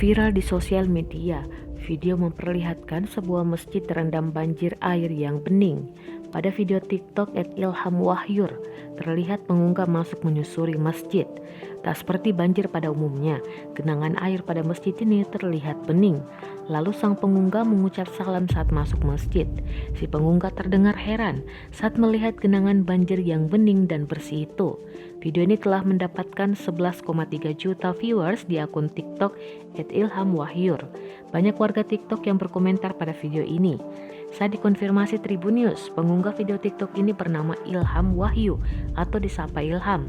Viral di sosial media, video memperlihatkan sebuah masjid terendam banjir air yang bening. Pada video TikTok @ilhamwahyur, terlihat pengunggah masuk menyusuri masjid. Tak seperti banjir pada umumnya, genangan air pada masjid ini terlihat bening. Lalu sang pengunggah mengucap salam saat masuk masjid. Si pengunggah terdengar heran saat melihat genangan banjir yang bening dan bersih itu. Video ini telah mendapatkan 11,3 juta viewers di akun TikTok @ilhamwahyur. Banyak warga TikTok yang berkomentar pada video ini. Saat dikonfirmasi Tribun News, pengunggah video TikTok ini bernama Ilham Wahyu atau disapa Ilham.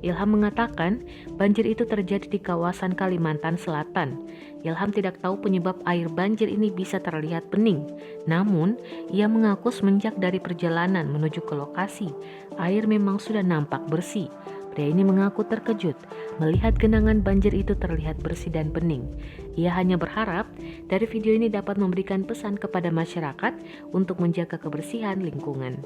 Ilham mengatakan banjir itu terjadi di kawasan Kalimantan Selatan. Ilham tidak tahu penyebab air banjir ini bisa terlihat bening. Namun, ia mengaku semenjak dari perjalanan menuju ke lokasi, air memang sudah nampak bersih. Pria ini mengaku terkejut melihat genangan banjir itu terlihat bersih dan bening. Ia hanya berharap dari video ini dapat memberikan pesan kepada masyarakat untuk menjaga kebersihan lingkungan.